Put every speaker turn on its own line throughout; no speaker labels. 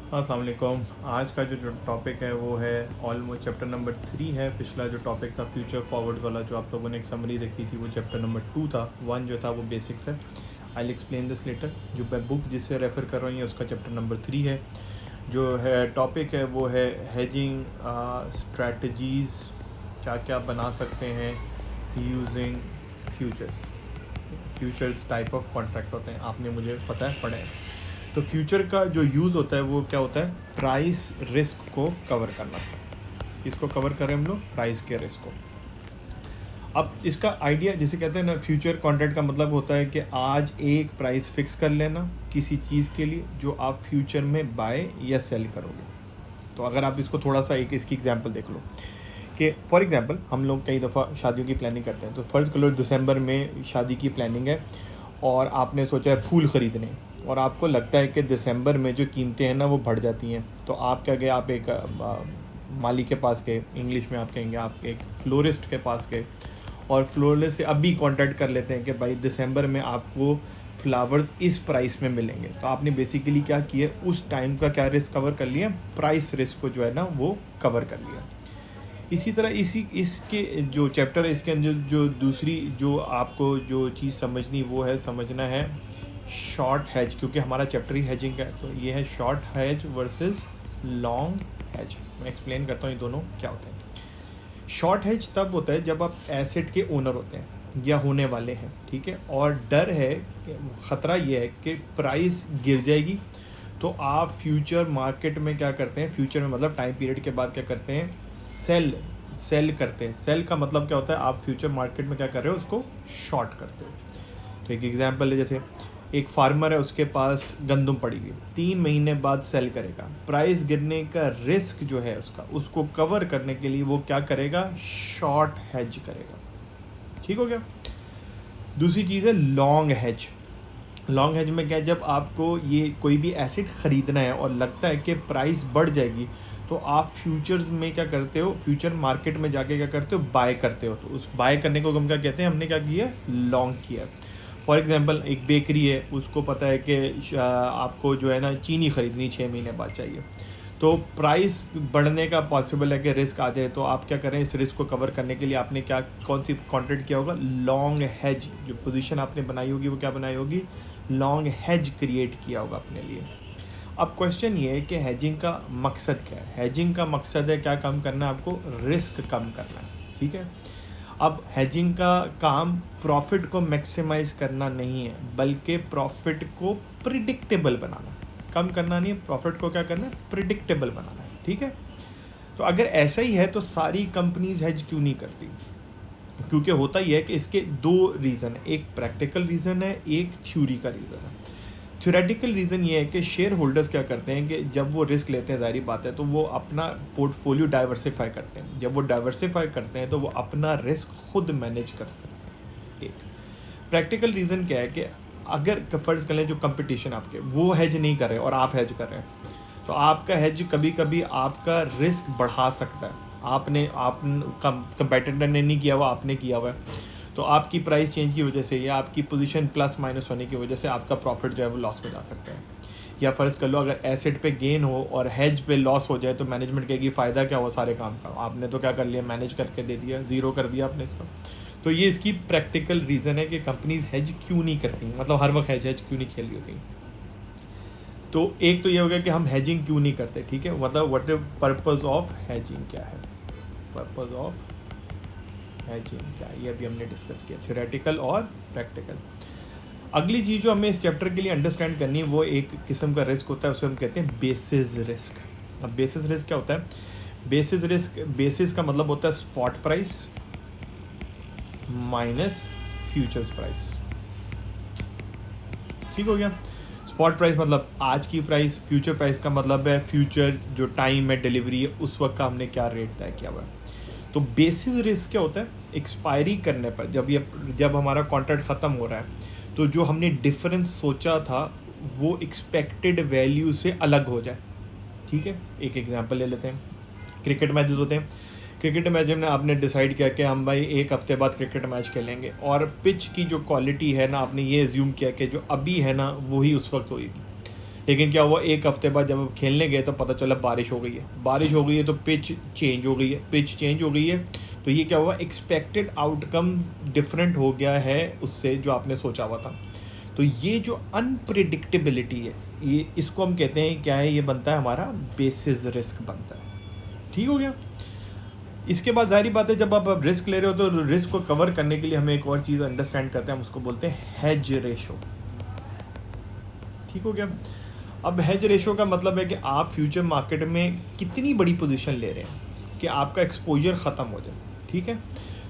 अस्सलाम वालेकुम। आज का जो टॉपिक है वो है ऑलमोस्ट चैप्टर नंबर 3 है। पिछला जो टॉपिक था फ्यूचर फॉरवर्ड वाला, जो आप लोगों ने एक समरी देखी थी, वो चैप्टर नंबर 2 था। 1 जो था वो बेसिक्स है। I will explain this later. जो मैं बुक जिससे रेफ़र कर रही हूँ उसका चैप्टर नंबर 3 है। जो है टॉपिक है वो है हेजिंग स्ट्रैटेजीज़, क्या क्या बना सकते हैं using futures. Futures type of contract होते हैं, आपने मुझे पता है पढ़े हैं। तो फ्यूचर का जो यूज़ होता है वो क्या होता है, प्राइस रिस्क को कवर करना। इसको कवर करें हम लोग, प्राइस के रिस्क को। अब इसका आइडिया जिसे कहते हैं ना, फ्यूचर कॉन्ट्रैक्ट का मतलब होता है कि आज एक प्राइस फिक्स कर लेना किसी चीज़ के लिए जो आप फ्यूचर में बाय या सेल करोगे। तो अगर आप इसको थोड़ा सा एक इसकी एग्जांपल देख लो कि फॉर एग्जांपल हम लोग कई दफ़ा शादियों की प्लानिंग करते हैं। तो फ़र्ज़ करो दिसंबर में शादी की प्लानिंग है और आपने सोचा है फूल ख़रीदने, और आपको लगता है कि दिसंबर में जो कीमतें हैं ना वो बढ़ जाती हैं। तो आप क्या गए, आप एक माली के पास गए, इंग्लिश में आप कहेंगे आप एक फ्लोरिस्ट के पास गए, और फ्लोरिस्ट से अभी कांटेक्ट कर लेते हैं कि भाई दिसंबर में आपको फ्लावर इस प्राइस में मिलेंगे। तो आपने बेसिकली क्या किया, उस टाइम का क्या रिस्क कवर कर लिया, प्राइस रिस्क को जो है ना वो कवर कर लिया। इसी तरह इसके जो चैप्टर है इसके अंदर जो दूसरी जो आपको जो चीज़ समझनी वो है, समझना है शॉर्ट हैज, क्योंकि हमारा चैप्टर ही हैजिंग का है। तो ये है short has versus long has. मैं एक्सप्लेन करता हूँ ये दोनों क्या होते हैं। शॉर्ट हैज तब होता है जब आप एसेट के ओनर होते हैं या होने वाले हैं, ठीक है, और डर है, ख़तरा ये है कि प्राइस गिर जाएगी। तो आप फ्यूचर मार्केट में क्या करते हैं, फ्यूचर में मतलब टाइम पीरियड के बाद क्या करते हैं, सेल करते हैं। सेल का मतलब क्या होता है, आप फ्यूचर मार्केट में क्या कर रहे हो, उसको शॉर्ट करते हो। तो एक एग्जांपल है, जैसे एक फार्मर है, उसके पास गंदम पड़ी हुई, 3 महीने बाद सेल करेगा। प्राइस गिरने का रिस्क जो है उसका, उसको कवर करने के लिए वो क्या करेगा, शॉर्ट हेज करेगा। ठीक हो गया। दूसरी चीज़ है लॉन्ग हेज। लॉन्ग हेज में क्या है, जब आपको ये कोई भी एसेट ख़रीदना है और लगता है कि प्राइस बढ़ जाएगी, तो आप फ्यूचर्स में क्या करते हो, फ्यूचर मार्केट में जाके क्या करते हो, बाय करते हो। तो उस बाय करने को हम क्या कहते हैं, हमने क्या किया, लॉन्ग किया। फॉर एग्जांपल एक बेकरी है, उसको पता है कि आपको जो है ना चीनी ख़रीदनी 6 महीने बाद चाहिए। तो प्राइस बढ़ने का पॉसिबल है कि रिस्क आ जाए, तो आप क्या करें, इस रिस्क को कवर करने के लिए आपने क्या, कौन सी कॉन्ट्रैक्ट किया होगा, लॉन्ग हेज। जो पोजीशन आपने बनाई होगी वो क्या बनाई होगी, लॉन्ग हेज क्रिएट किया होगा अपने लिए। अब क्वेश्चन ये है कि हेजिंग का मकसद क्या है। हेजिंग का मकसद है क्या काम करना है, आपको रिस्क कम करना है, ठीक है। अब हेजिंग का काम प्रॉफिट को मैक्सिमाइज करना नहीं है, बल्कि प्रॉफिट को प्रिडिक्टेबल बनाना। कम करना नहीं है, प्रॉफिट को क्या करना है, प्रिडिक्टेबल बनाना है, ठीक है। तो अगर ऐसा ही है तो सारी कंपनीज हेज क्यों नहीं करती, क्योंकि होता ही है कि इसके 2 रीज़न है, एक प्रैक्टिकल रीज़न है, एक थ्योरी का रीज़न है। थ्योरेटिकल रीज़न ये है कि शेयर होल्डर्स क्या करते हैं कि जब वो रिस्क लेते हैं, ज़ाहिर बात है, तो वो अपना पोर्टफोलियो डाइवर्सिफाई करते हैं। जब वो डाइवर्सिफाई करते हैं तो वो अपना रिस्क खुद मैनेज कर सकते हैं। एक प्रैक्टिकल रीज़न क्या है कि अगर फ़र्ज़ कर लें जो कंपटीशन आपके वो हेज नहीं कर रहे और आप हेज कर रहे हैं, तो आपका हेज कभी कभी आपका रिस्क बढ़ा सकता है। आप कंपेटिटर ने नहीं किया हुआ, आपने किया हुआ है। तो आपकी प्राइस चेंज की वजह से या आपकी पोजीशन प्लस माइनस होने की वजह से आपका प्रॉफिट जो है वो लॉस में जा सकता है। या फ़र्ज़ कर लो अगर एसेट पे गेन हो और हेज पे लॉस हो जाए, तो मैनेजमेंट कहेगी फ़ायदा क्या हुआ सारे काम का, आपने तो क्या कर लिया, मैनेज करके दे दिया, ज़ीरो कर दिया आपने इसका। तो ये इसकी प्रैक्टिकल रीज़न है कि कंपनीज हेज क्यों नहीं करती, मतलब हर वक्त हेज क्यों नहीं खेल रही होती। तो एक तो ये हो गया कि हम हेजिंग क्यों नहीं करते, ठीक है, मतलब what is purpose of hedging क्या है, पर्पज़ ऑफ हेजिंग क्या है, ये अभी हमने डिस्कस किया, थ्योरेटिकल और प्रैक्टिकल। अगली चीज़ जो हमें इस चैप्टर के लिए अंडरस्टैंड करनी है वो एक किस्म का रिस्क होता है, उसे हम कहते हैं बेसिस रिस्क। अब बेसिस रिस्क क्या होता है, बेसिस रिस्क, बेसिस का मतलब होता है spot price minus futures price. ठीक हो गया। स्पॉट प्राइस मतलब आज की प्राइस, फ्यूचर प्राइस का मतलब है फ्यूचर जो टाइम है डिलीवरी है उस वक्त का हमने क्या रेट तय किया हुआ है। तो बेसिस रिस्क क्या होता है, एक्सपायरी करने पर जब हमारा कॉन्ट्रैक्ट ख़त्म हो रहा है, तो जो हमने डिफरेंस सोचा था वो एक्सपेक्टेड वैल्यू से अलग हो जाए, ठीक है। एक एग्जांपल ले लेते हैं, क्रिकेट मैचेस होते हैं। क्रिकेट मैच में आपने डिसाइड किया कि हम भाई 1 हफ्ते बाद क्रिकेट मैच खेलेंगे, और पिच की जो क्वालिटी है ना, आपने ये एज्यूम किया कि जो अभी है ना वही उस वक्त होगी। लेकिन क्या हुआ, एक हफ्ते बाद जब खेलने गए तो पता चला बारिश हो गई है, बारिश हो गई है तो पिच चेंज हो गई है, पिच चेंज हो गई है तो ये क्या हुआ, एक्सपेक्टेड आउटकम डिफरेंट हो गया है उससे जो आपने सोचा हुआ था। तो ये जो अनप्रिडिक्टेबिलिटी है, ये इसको हम कहते हैं क्या है, ये बनता है हमारा बेसिस रिस्क बनता है। ठीक हो गया। इसके बाद जाहिर बात है जब आप रिस्क ले रहे हो तो रिस्क को कवर करने के लिए हमें एक और चीज़ अंडरस्टैंड करते हैं, हम उसको बोलते हैं हेज रेशो। ठीक हो गया। अब हेज रेशो का मतलब है कि आप फ्यूचर मार्केट में कितनी बड़ी पोजीशन ले रहे हैं कि आपका एक्सपोजर ख़त्म हो जाए। ठीक है,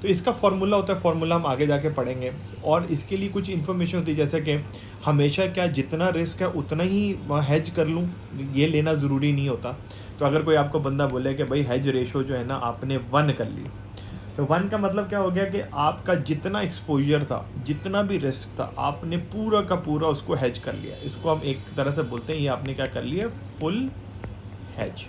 तो इसका फार्मूला होता है, फार्मूला हम आगे जाके पढ़ेंगे। और इसके लिए कुछ इन्फॉर्मेशन होती है, जैसे कि हमेशा क्या जितना रिस्क है उतना ही हेज कर लूँ, ये लेना ज़रूरी नहीं होता। तो अगर कोई आपको बंदा बोले कि भाई हेज रेशो जो है ना आपने 1 कर ली, तो 1 का मतलब क्या हो गया कि आपका जितना एक्सपोजर था, जितना भी रिस्क था, आपने पूरा का पूरा उसको हेज कर लिया। इसको हम एक तरह से बोलते हैं ये आपने क्या कर लिया, फुल हेज।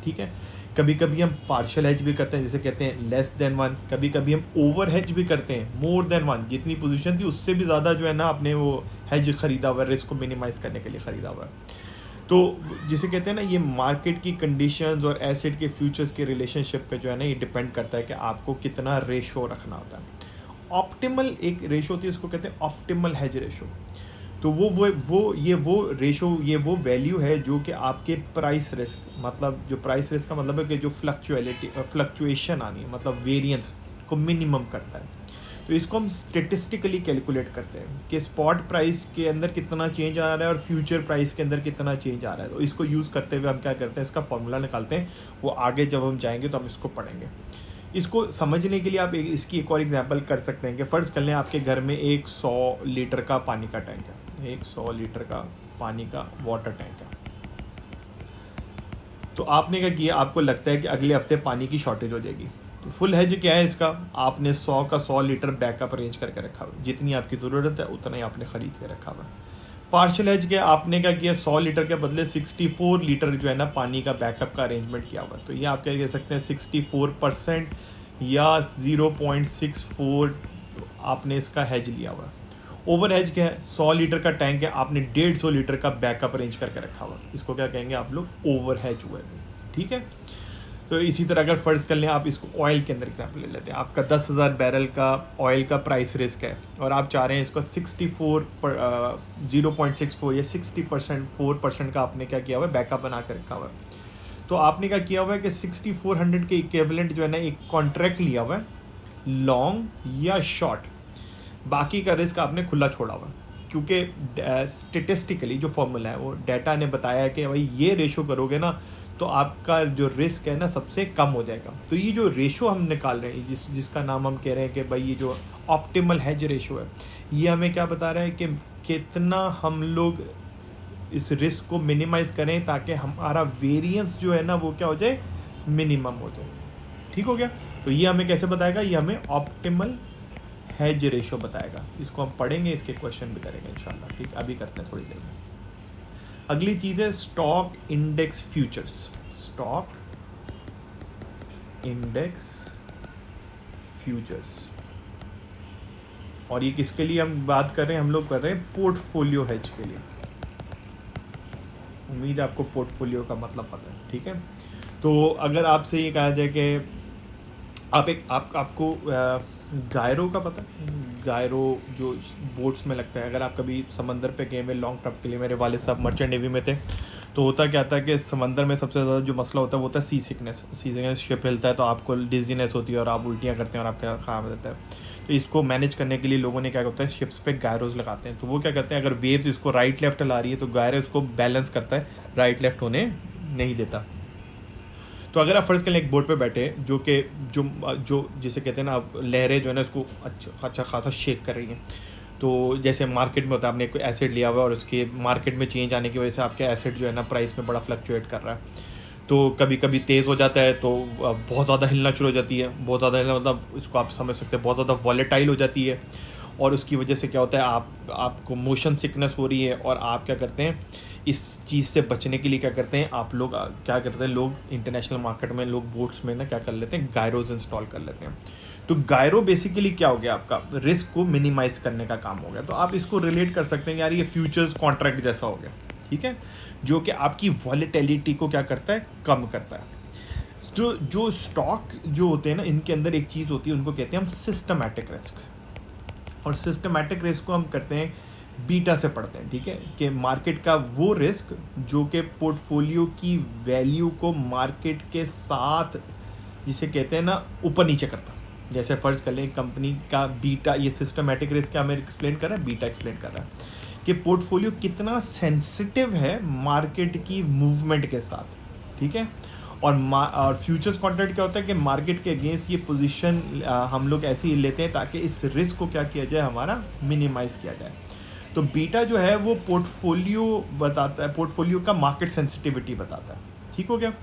ठीक है, कभी कभी हम पार्शियल हेज भी करते हैं, जैसे कहते हैं लेस देन 1। कभी कभी हम ओवर हेज भी करते हैं, मोर देन 1, जितनी पोजीशन थी उससे भी ज़्यादा जो है ना आपने वो हेज ख़रीदा हुआ है, रिस्क को मिनिमाइज करने के लिए ख़रीदा हुआ है। तो जिसे कहते हैं ना, ये मार्केट की कंडीशंस और एसेट के फ्यूचर्स के रिलेशनशिप पे जो है ना ये डिपेंड करता है कि आपको कितना रेशो रखना होता है। ऑप्टिमल एक रेशो होती है, उसको कहते हैं ऑप्टिमल हेज रेशो। तो वो रेशो, ये वो वैल्यू है जो कि आपके प्राइस रिस्क, मतलब जो प्राइस रिस्क का मतलब है कि जो फ्लक्चुएशन आनी है, मतलब वेरिएंस को मिनिमम करता है। तो इसको हम स्टेटिस्टिकली कैलकुलेट करते हैं कि स्पॉट प्राइस के अंदर कितना चेंज आ रहा है और फ्यूचर प्राइस के अंदर कितना चेंज आ रहा है। तो इसको यूज़ करते हुए हम क्या करते हैं, इसका फॉर्मूला निकालते हैं। वो आगे जब हम जाएंगे तो हम इसको पढ़ेंगे। इसको समझने के लिए आप इसकी एक और एग्जांपल कर सकते हैं कि फ़र्ज़ कर लें आपके घर में एक 100 लीटर का पानी का टैंक है, एक 100 लीटर का पानी का वाटर टैंक है। तो आपने क्या किया, आपको लगता है कि अगले हफ्ते पानी की शॉर्टेज हो जाएगी। तो फुल हेज क्या है इसका, आपने 100 का 100 लीटर बैकअप अरेंज करके रखा हुआ है, जितनी आपकी ज़रूरत है उतना ही आपने ख़रीद के रखा हुआ है। पार्शियल हेज क्या, आपने क्या किया, 100 लीटर के बदले 64 लीटर जो है ना पानी का बैकअप का अरेंजमेंट किया हुआ है। तो ये आप क्या कह सकते हैं 64% या 0.64 आपने इसका हेज लिया हुआ है। ओवर हेज क्या है, 100 लीटर का टैंक है, आपने 150 लीटर का बैकअप अरेंज करके रखा हुआ है, इसको क्या कहेंगे आप लोग, ओवर हेज हुआ है। ठीक है। तो इसी तरह अगर फ़र्ज़ कर लें, आप इसको ऑयल के अंदर एग्जांपल ले लेते हैं, आपका 10,000 बैरल का ऑयल का प्राइस रिस्क है और आप चाह रहे हैं इसको 0.64 या 60% 4% का आपने क्या किया हुआ है, बैकअप बना कर रखा हुआ है। तो आपने क्या किया हुआ है कि 6400 के इक्विवेलेंट जो है ना एक कॉन्ट्रैक्ट लिया हुआ है, लॉन्ग या शॉर्ट, बाकी का रिस्क आपने खुला छोड़ा हुआ है। क्योंकि स्टेटिस्टिकली जो फॉर्मूला है वो डाटा ने बताया है कि भाई ये रेशो करोगे ना तो आपका जो रिस्क है ना सबसे कम हो जाएगा। तो ये जो रेशो हम निकाल रहे हैं, जिसका नाम हम कह रहे हैं कि भाई ये जो ऑप्टिमल हेज रेशो है, ये हमें क्या बता रहा है कि कितना हम लोग इस रिस्क को मिनिमाइज़ करें ताकि हमारा वेरिएंस जो है ना वो क्या हो जाए, मिनिमम हो जाए। ठीक हो गया। तो ये हमें कैसे बताएगा, ये हमें ऑप्टिमल हेज रेशो बताएगा। इसको हम पढ़ेंगे, इसके क्वेश्चन भी करेंगे इंशाल्लाह। ठीक, अभी करते हैं थोड़ी देर में। अगली चीज़ है stock index futures. Stock index futures, और ये किसके लिए हम बात कर रहे हैं, हम लोग कर रहे हैं पोर्टफोलियो हेज के लिए। उम्मीद है आपको पोर्टफोलियो का मतलब पता है। ठीक है। तो अगर आपसे ये कहा जाए कि आपको गायरो का पता है, गायरो जो बोट्स में लगता है, अगर आप कभी समंदर पे गए हुए लॉन्ग ट्रिप के लिए, मेरे वाले साहब मर्चेंट नेवी में थे, तो होता क्या था कि समंदर में सबसे ज़्यादा जो मसला होता है वो होता है सी सिकनेस। शिप हिलता है तो आपको डिजीनेस होती है और आप उल्टियाँ करते हैं और आपका खराब रहता है। तो इसको मैनेज करने के लिए लोगों ने क्या होता है, शिप्स पे गायरोज लगाते हैं। तो वो क्या करते हैं, अगर वेव्स इसको राइट लेफ्ट ला रही है तो गायरो इसको बैलेंस करता है, राइट लेफ्ट होने नहीं देता। तो अगर आप फ़र्ज़ करें एक बोट पे बैठे जो कि जो जिसे कहते हैं ना, आप लहरें जो है ना उसको अच्छा खासा शेक कर रही हैं। तो जैसे मार्केट में होता है, आपने कोई एसेट लिया हुआ है और उसके मार्केट में चेंज आने की वजह से आपके एसेट जो है ना प्राइस में बड़ा फ्लक्चुएट कर रहा है। तो कभी कभी तेज़ हो जाता है तो बहुत ज़्यादा हिलना शुरू हो जाती है। बहुत ज़्यादा हिलना मतलब इसको आप समझ सकते हैं, बहुत ज़्यादा वॉलेटाइल हो जाती है। और उसकी वजह से क्या होता है, आपको मोशन सिकनेस हो रही है और आप क्या करते हैं, इस चीज़ से बचने के लिए क्या करते हैं आप लोग, क्या करते हैं लोग इंटरनेशनल मार्केट में, लोग बोट्स में ना क्या कर लेते हैं, गायरोज इंस्टॉल कर लेते हैं। तो गायरो बेसिकली क्या हो गया, आपका रिस्क को मिनिमाइज करने का काम हो गया। तो आप इसको रिलेट कर सकते हैं यार, ये फ्यूचर्स कॉन्ट्रैक्ट जैसा हो गया। ठीक है, जो कि आपकी वॉलेटिलिटी को क्या करता है, कम करता है। तो जो स्टॉक जो होते हैं ना, इनके अंदर एक चीज़ होती है, उनको कहते हैं हम सिस्टमैटिक रिस्क। और सिस्टमैटिक रिस्क को हम करते हैं बीटा से पढ़ते हैं, ठीक है, कि मार्केट का वो रिस्क जो कि पोर्टफोलियो की वैल्यू को मार्केट के साथ, जिसे कहते हैं ना, ऊपर नीचे करता। जैसे फ़र्ज़ कर लें कंपनी का बीटा, ये सिस्टमैटिक रिस्क क्या हमें एक्सप्लेन कर रहा है, बीटा एक्सप्लेन कर रहा है कि पोर्टफोलियो कितना सेंसिटिव है मार्केट की मूवमेंट के साथ, ठीक है। और फ्यूचर्स कॉन्ट्रैक्ट क्या होता है कि मार्केट के अगेंस्ट ये पोजीशन हम लोग ऐसे ही लेते हैं ताकि इस रिस्क को क्या किया जाए, हमारा मिनिमाइज़ किया जाए। तो बीटा जो है वो पोर्टफोलियो बताता है, पोर्टफोलियो का मार्केट सेंसिटिविटी बताता है, ठीक हो गया।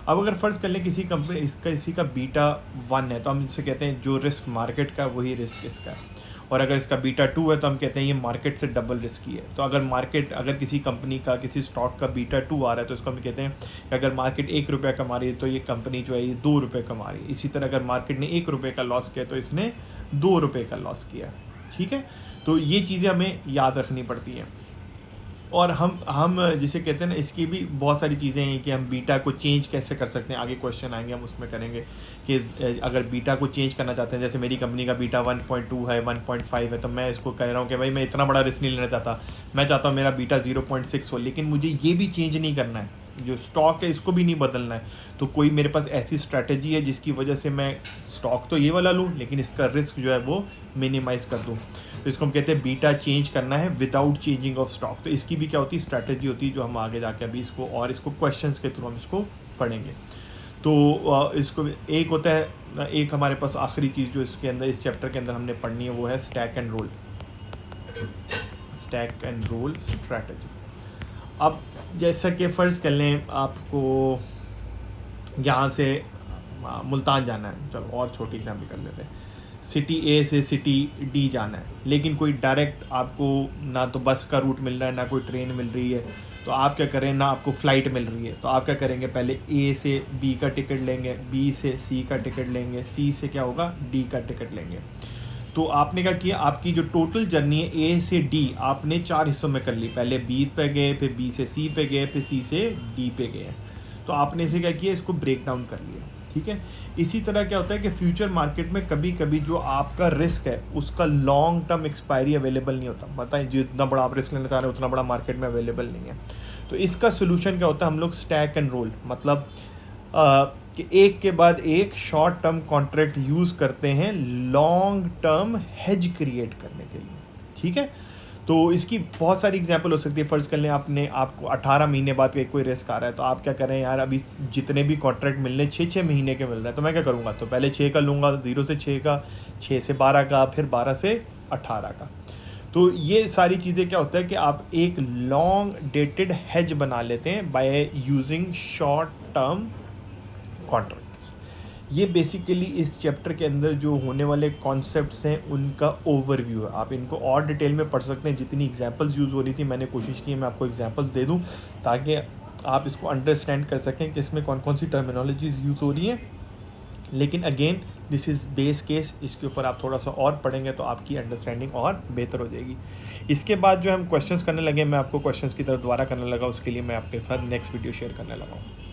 अब अगर फ़र्ज़ कर लें किसी कंपनी इसी का बीटा 1 है, तो हम इसे कहते हैं जो रिस्क मार्केट का वही रिस्क इसका है। और अगर इसका बीटा 2 है तो हम कहते हैं ये मार्केट से डबल रिस्की है। तो अगर किसी कंपनी का, किसी स्टॉक का बीटा 2 आ रहा है तो इसको हम कहते हैं कि अगर मार्केट 1 रुपया कमा रही है तो ये कंपनी जो है ये 2 रुपये कमा रही है। इसी तरह अगर मार्केट ने 1 रुपये का लॉस किया तो इसने 2 रुपये का लॉस किया, ठीक है। तो ये चीज़ें हमें याद रखनी पड़ती हैं। और हम जिसे कहते हैं ना, इसकी भी बहुत सारी चीज़ें हैं कि हम बीटा को चेंज कैसे कर सकते हैं। आगे क्वेश्चन आएंगे, हम उसमें करेंगे कि अगर बीटा को चेंज करना चाहते हैं, जैसे मेरी कंपनी का बीटा 1.2 है, 1.5 है, तो मैं इसको कह रहा हूँ कि भाई मैं इतना बड़ा रिस्क नहीं लेना चाहता, मैं चाहता हूँ मेरा बीटा 0.6 हो, लेकिन मुझे ये भी चेंज नहीं करना है, जो स्टॉक है इसको भी नहीं बदलना है। तो कोई मेरे पास ऐसी स्ट्रैटेजी है जिसकी वजह से मैं स्टॉक तो ये वाला लूँ लेकिन इसका रिस्क जो है वो मिनिमाइज़ कर दूँ। तो इसको हम कहते हैं बीटा चेंज करना है विदाउट चेंजिंग ऑफ स्टॉक। तो इसकी भी क्या होती है, स्ट्रैटेजी होती है, जो हम आगे जाके अभी इसको क्वेश्चंस के थ्रू हम इसको पढ़ेंगे। तो इसको एक होता है, एक हमारे पास आखिरी चीज़ जो इसके अंदर, इस चैप्टर के अंदर हमने पढ़नी है, वो है स्टैक एंड रोल स्ट्रैटेजी। अब जैसा कि फ़र्ज़ कर लें आपको यहाँ से मुल्तान जाना है, चलो और छोटी एग्जाम्पल कर लेते हैं, सिटी ए से सिटी डी जाना है, लेकिन कोई डायरेक्ट आपको ना तो बस का रूट मिल रहा है ना कोई ट्रेन मिल रही है, तो आप क्या करें, ना आपको फ़्लाइट मिल रही है, तो आप क्या करेंगे, पहले ए से बी का टिकट लेंगे, बी से सी का टिकट लेंगे, सी से क्या होगा, डी का टिकट लेंगे। तो आपने क्या किया, आपकी जो टोटल जर्नी है ए से डी आपने 4 हिस्सों में कर ली। पहले बी पे गए, फिर बी से सी पे गए, फिर सी से डी पे गए। तो आपने इसे क्या किया, इसको ब्रेक डाउन कर लिया, ठीक है। इसी तरह क्या होता है कि फ्यूचर मार्केट में कभी कभी जो आपका रिस्क है उसका लॉन्ग टर्म एक्सपायरी अवेलेबल नहीं होता। बताएं, जितना बड़ा आप रिस्क लेना चाह रहे हैं उतना बड़ा मार्केट में अवेलेबल नहीं है। तो इसका सोल्यूशन क्या होता है, हम लोग स्टैक एंड रोल, मतलब कि एक के बाद एक शॉर्ट टर्म कॉन्ट्रैक्ट यूज़ करते हैं लॉन्ग टर्म हेज क्रिएट करने के लिए, ठीक है। तो इसकी बहुत सारी एग्जांपल हो सकती है। फ़र्ज़ कर लें आपको 18 महीने बाद कोई रिस्क आ रहा है, तो आप क्या करें, यार अभी जितने भी कॉन्ट्रैक्ट मिलने 6-6 महीने के मिल रहे हैं, तो मैं क्या करूँगा, तो पहले 6 का लूँगा, 0 से 6 का, 6 से 12 का, फिर 12 से 18 का। तो ये सारी चीज़ें क्या होता है कि आप एक लॉन्ग डेटेड हेज बना लेते हैं by using short term contracts. ये बेसिकली इस चैप्टर के अंदर जो होने वाले कॉन्सेप्ट्स हैं उनका ओवरव्यू है। आप इनको और डिटेल में पढ़ सकते हैं। जितनी एग्जांपल्स यूज़ हो रही थी मैंने कोशिश की है मैं आपको एग्जांपल्स दे दूं ताकि आप इसको अंडरस्टैंड कर सकें कि इसमें कौन कौन सी टर्मिनोलॉजीज़ यूज़ हो रही हैं। लेकिन again this is base case, इसके ऊपर आप थोड़ा सा और पढ़ेंगे तो आपकी अंडरस्टैंडिंग और बेहतर हो जाएगी। इसके बाद जो हम क्वेश्चंस करने लगे, मैं आपको क्वेश्चंस की तरफ दोबारा करने लगा, उसके लिए मैं आपके साथ नेक्स्ट वीडियो शेयर करने लगा हूँ।